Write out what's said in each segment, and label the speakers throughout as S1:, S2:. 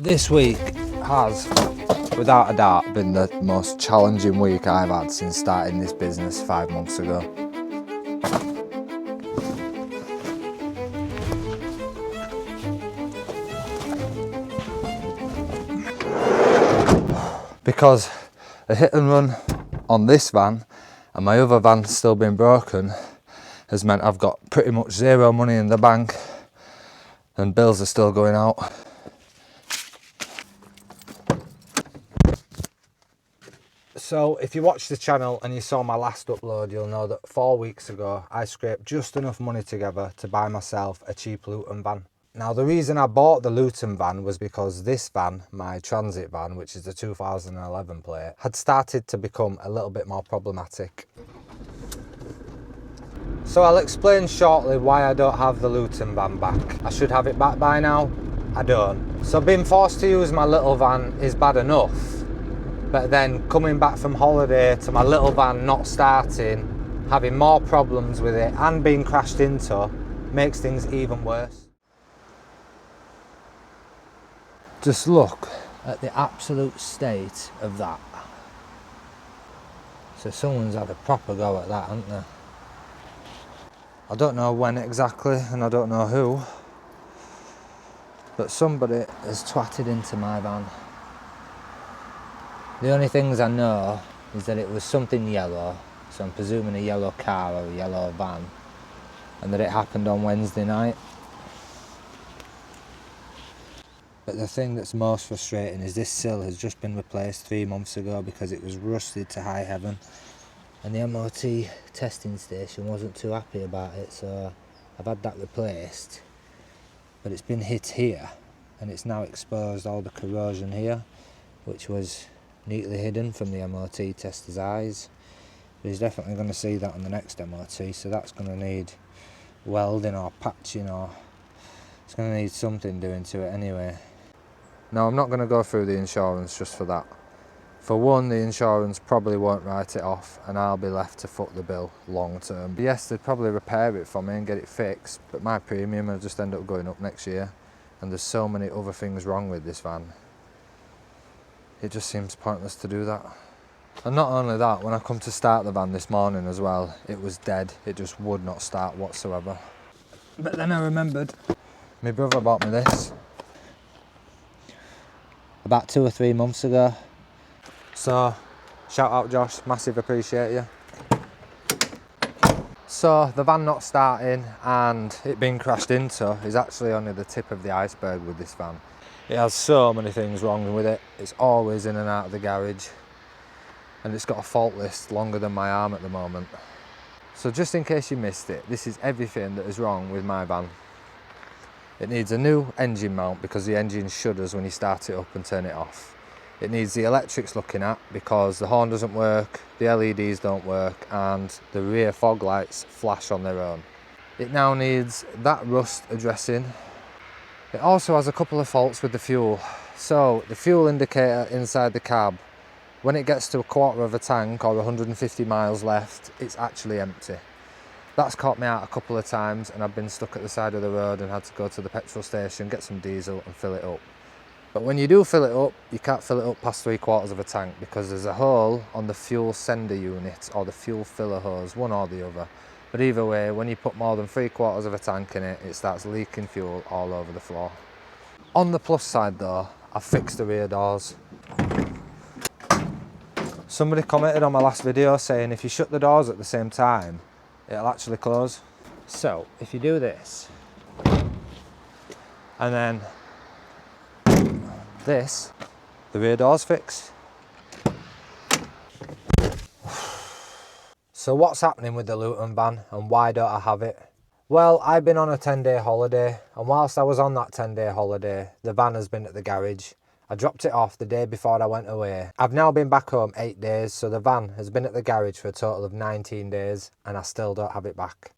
S1: This week has, without a doubt, been the most challenging week I've had since starting this business 5 months ago. Because a hit and run on this van and my other van still being broken has meant I've got pretty much zero money in the bank and bills are still going out. So if you watch the channel and you saw my last upload, you'll know that 4 weeks ago I scraped just enough money together to buy myself a cheap Luton van. Now the reason I bought the Luton van was because this van, my transit van, which is the 2011 plate, had started to become a little bit more problematic. So I'll explain shortly why I don't have the Luton van back. I should have it back by now, I don't. So being forced to use my little van is bad enough, but then coming back from holiday to my little van not starting, having more problems with it and being crashed into makes things even worse. Just look at the absolute state of that. So someone's had a proper go at that, hasn't they? I don't know when exactly and I don't know who, but somebody has twatted into my van. The only things I know is that it was something yellow, so I'm presuming a yellow car or a yellow van, and that it happened on Wednesday night. But the thing that's most frustrating is this sill has just been replaced 3 months ago because it was rusted to high heaven, and the MOT testing station wasn't too happy about it, so I've had that replaced. But it's been hit here and it's now exposed all the corrosion here, which was neatly hidden from the MOT tester's eyes. But he's definitely going to see that on the next MOT, so that's going to need welding or patching, or it's going to need something doing to it anyway. Now I'm not going to go through the insurance just for that. For one, the insurance probably won't write it off and I'll be left to foot the bill long term. Yes, they'd probably repair it for me and get it fixed, but my premium will just end up going up next year, and there's so many other things wrong with this van. It just seems pointless to do that. And not only that, when I come to start the van this morning as well, it was dead. It just would not start whatsoever. But then I remembered my brother bought me this about 2 or 3 months ago. So, shout out Josh, massive appreciate you. So, the van not starting and it being crashed into is actually only the tip of the iceberg with this van. It has so many things wrong with it. It's always in and out of the garage, and it's got a fault list longer than my arm at the moment. So just in case you missed it, this is everything that is wrong with my van. It needs a new engine mount because the engine shudders when you start it up and turn it off. It needs the electrics looking at because the horn doesn't work, the LEDs don't work, and the rear fog lights flash on their own. It now needs that rust addressing. It also has a couple of faults with the fuel. So the fuel indicator inside the cab, when it gets to a quarter of a tank or 150 miles left, it's actually empty. That's caught me out a couple of times and I've been stuck at the side of the road and had to go to the petrol station, get some diesel and fill it up. But when you do fill it up, you can't fill it up past 3/4 of a tank because there's a hole on the fuel sender unit or the fuel filler hose, one or the other. But either way, when you put more than 3/4 of a tank in it, it starts leaking fuel all over the floor. On the plus side though, I've fixed the rear doors. Somebody commented on my last video saying if you shut the doors at the same time, it'll actually close. So if you do this, and then this, the rear door's fixed. So what's happening with the Luton van and why don't I have it? Well, I've been on a 10-day holiday, and whilst I was on that 10-day holiday, the van has been at the garage. I dropped it off the day before I went away. I've now been back home 8 days, so the van has been at the garage for a total of 19 days and I still don't have it back.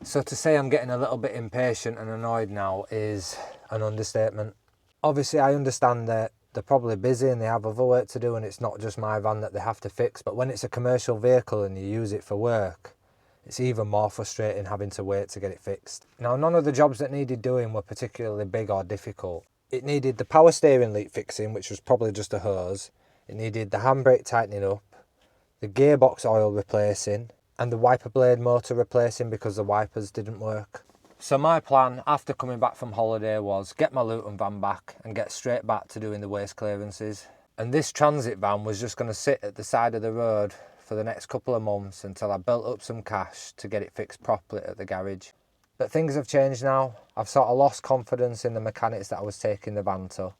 S1: So to say I'm getting a little bit impatient and annoyed now is an understatement. Obviously I understand that they're probably busy and they have other work to do and it's not just my van that they have to fix, but when it's a commercial vehicle and you use it for work, it's even more frustrating having to wait to get it fixed. Now, none of the jobs that needed doing were particularly big or difficult. It needed the power steering leak fixing, which was probably just a hose. It needed the handbrake tightening up, the gearbox oil replacing, and the wiper blade motor replacing because the wipers didn't work. So my plan after coming back from holiday was get my Luton van back and get straight back to doing the waste clearances. And this transit van was just going to sit at the side of the road for the next couple of months until I built up some cash to get it fixed properly at the garage. But things have changed now. I've sort of lost confidence in the mechanics that I was taking the van to.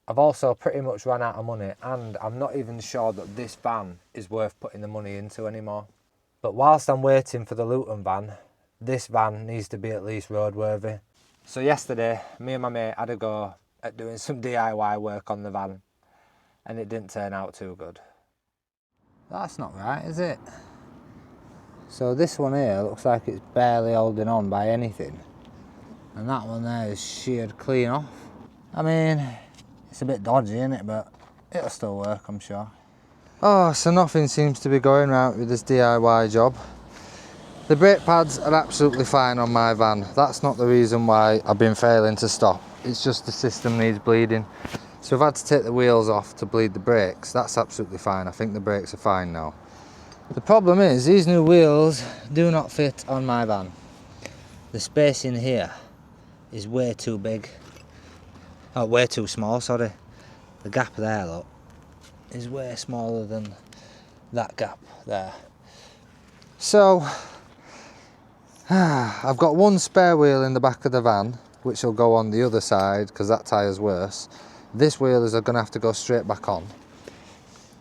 S1: I've also pretty much run out of money, and I'm not even sure that this van is worth putting the money into anymore. But whilst I'm waiting for the Luton van, this van needs to be at least roadworthy. So yesterday, me and my mate had a go at doing some DIY work on the van, and it didn't turn out too good. That's not right, is it? So this one here looks like it's barely holding on by anything, and that one there is sheared clean off. I mean, it's a bit dodgy, isn't it? But it'll still work, I'm sure. Oh, so nothing seems to be going right with this DIY job. The brake pads are absolutely fine on my van. That's not the reason why I've been failing to stop. It's just the system needs bleeding. So I've had to take the wheels off to bleed the brakes. That's absolutely fine. I think the brakes are fine now. The problem is these new wheels do not fit on my van. The space in here is way too big. Oh, way too small, sorry. The gap there, look, is way smaller than that gap there. So, I've got one spare wheel in the back of the van, which will go on the other side because that tyre's worse. This wheel is going to have to go straight back on.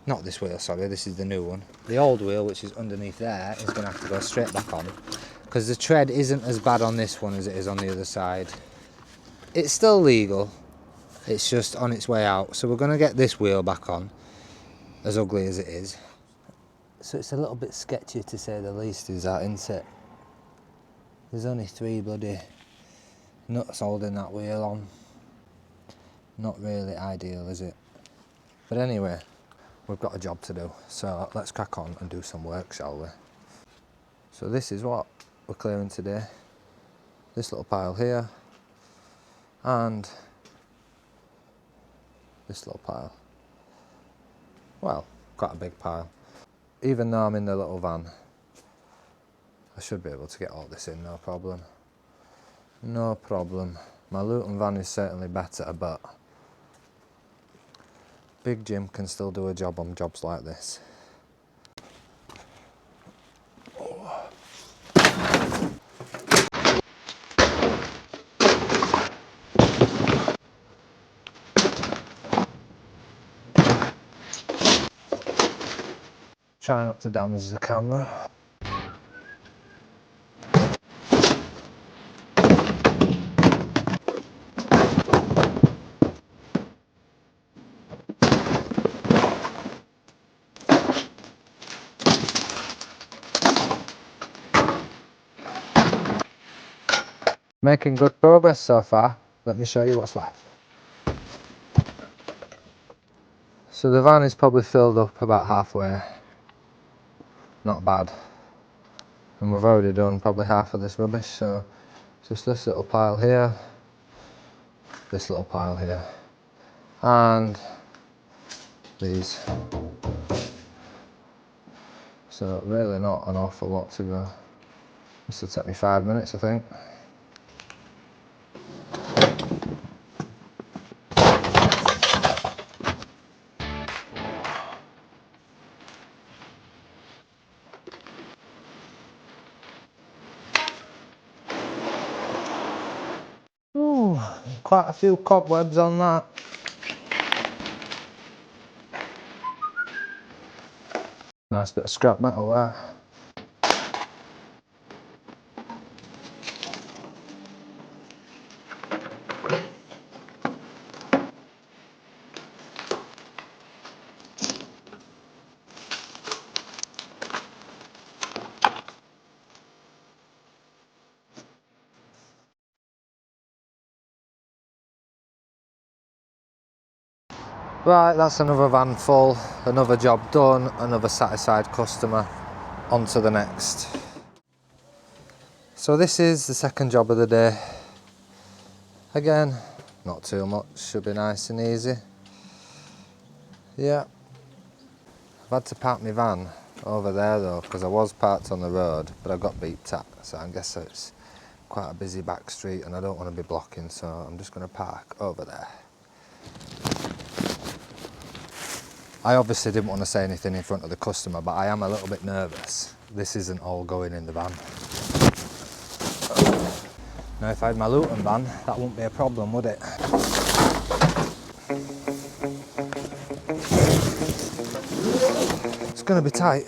S1: Not this wheel, sorry, this is the new one. The old wheel, which is underneath there, is going to have to go straight back on because the tread isn't as bad on this one as it is on the other side. It's still legal, it's just on its way out. So we're going to get this wheel back on, as ugly as it is. So it's a little bit sketchy to say the least, is that, isn't it? There's only 3 bloody nuts holding that wheel on. Not really ideal, is it? But anyway, we've got a job to do, so let's crack on and do some work, shall we? So this is what we're clearing today. This little pile here, and this little pile. Well, quite a big pile. Even though I'm in the little van, I should be able to get all this in, no problem. No problem. My Luton van is certainly better, but Big Jim can still do a job on jobs like this. Try not to damage the camera. Making good progress so far. Let me show you what's left. So the van is probably filled up about halfway. Not bad. And we've already done probably half of this rubbish, so just this little pile here, this little pile here, and these. So really not an awful lot to go. This will take me 5 minutes, I think. Ooh, quite a few cobwebs on that. Nice bit of scrap metal there. Right, that's another van full, another job done, another satisfied customer. On to the next. So this is the second job of the day. Again, not too much, should be nice and easy. Yeah. I've had to park my van over there though, because I was parked on the road, but I got beeped at, so I guess it's quite a busy back street and I don't want to be blocking, so I'm just going to park over there. I obviously didn't want to say anything in front of the customer, but I am a little bit nervous. This isn't all going in the van. Now if I had my Luton van, that wouldn't be a problem, would it? It's going to be tight.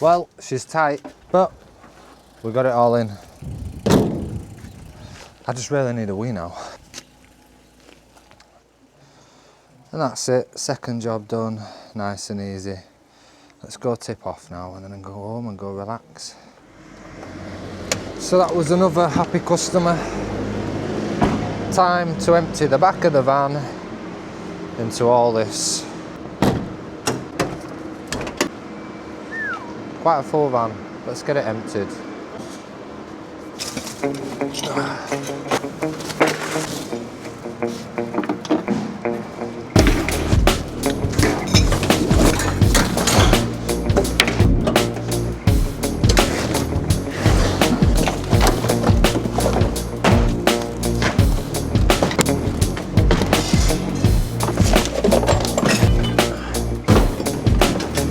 S1: Well, she's tight, but we got it all in. I just really need a wee now. And that's it, second job done, nice and easy. Let's go tip off now and then go home and go relax. So that was another happy customer. Time to empty the back of the van into all this. Quite a full van, let's get it emptied.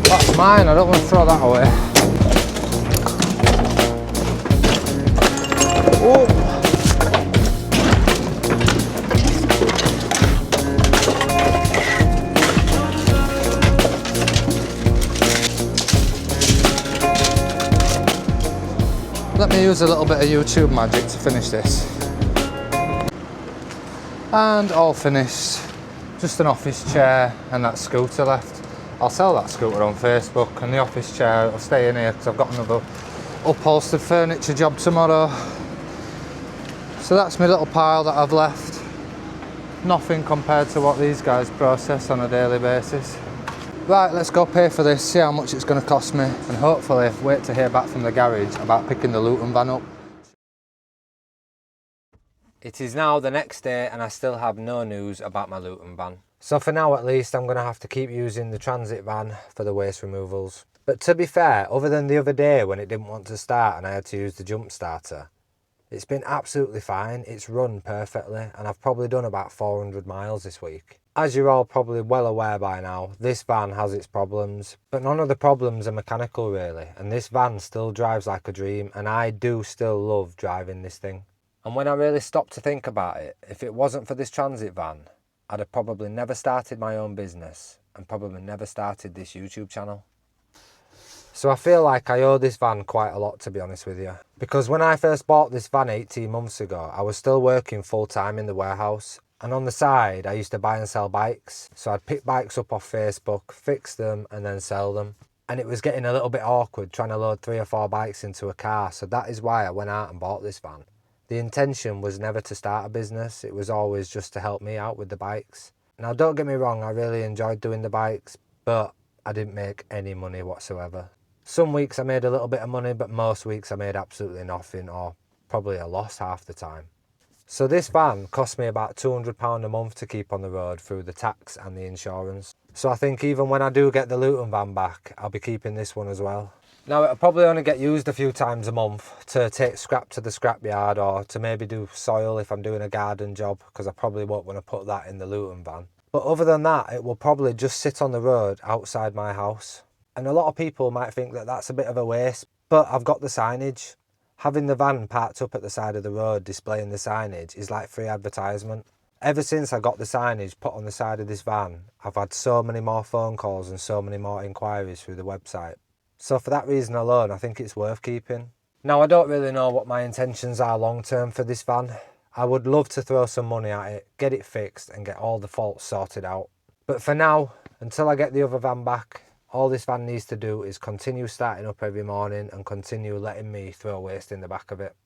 S1: That's mine, I don't want to throw that away. Oh. Let me use a little bit of YouTube magic to finish this. And all finished. Just an office chair and that scooter left. I'll sell that scooter on Facebook, and the office chair will stay in here because I've got another upholstered furniture job tomorrow. So that's my little pile that I've left. Nothing compared to what these guys process on a daily basis. Right, let's go pay for this, see how much it's going to cost me, and hopefully wait to hear back from the garage about picking the Luton van up. It is now the next day and I still have no news about my Luton van. So for now at least, I'm going to have to keep using the transit van for the waste removals. But to be fair, other than the other day when it didn't want to start and I had to use the jump starter, it's been absolutely fine. It's run perfectly and I've probably done about 400 miles this week. As you're all probably well aware by now, this van has its problems, but none of the problems are mechanical really, and this van still drives like a dream, and I do still love driving this thing. And when I really stopped to think about it, if it wasn't for this transit van, I'd have probably never started my own business and probably never started this YouTube channel. So I feel like I owe this van quite a lot, to be honest with you. Because when I first bought this van 18 months ago, I was still working full time in the warehouse. And on the side, I used to buy and sell bikes. So I'd pick bikes up off Facebook, fix them and then sell them. And it was getting a little bit awkward trying to load 3 or 4 bikes into a car. So that is why I went out and bought this van. The intention was never to start a business. It was always just to help me out with the bikes. Now don't get me wrong, I really enjoyed doing the bikes, but I didn't make any money whatsoever. Some weeks I made a little bit of money, but most weeks I made absolutely nothing, or probably a loss half the time. So this van cost me about £200 a month to keep on the road through the tax and the insurance. So I think even when I do get the Luton van back, I'll be keeping this one as well. Now it'll probably only get used a few times a month to take scrap to the scrapyard, or to maybe do soil if I'm doing a garden job, because I probably won't want to put that in the Luton van. But other than that, it will probably just sit on the road outside my house. And a lot of people might think that that's a bit of a waste, but I've got the signage. Having the van parked up at the side of the road displaying the signage is like free advertisement. Ever since I got the signage put on the side of this van, I've had so many more phone calls and so many more inquiries through the website. So for that reason alone, I think it's worth keeping. Now I don't really know what my intentions are long term for this van. I would love to throw some money at it, get it fixed and get all the faults sorted out. But for now, until I get the other van back, all this van needs to do is continue starting up every morning and continue letting me throw waste in the back of it.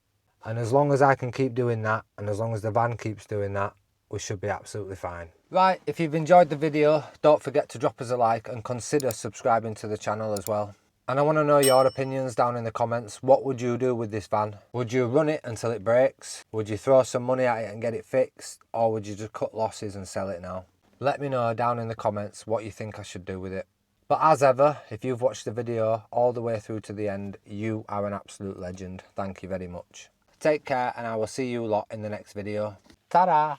S1: And as long as I can keep doing that, and as long as the van keeps doing that, we should be absolutely fine. Right, if you've enjoyed the video, don't forget to drop us a like and consider subscribing to the channel as well. And I want to know your opinions down in the comments. What would you do with this van? Would you run it until it breaks? Would you throw some money at it and get it fixed? Or would you just cut losses and sell it now? Let me know down in the comments what you think I should do with it. But as ever, if you've watched the video all the way through to the end, you are an absolute legend. Thank you very much. Take care, and I will see you lot in the next video. Ta-da!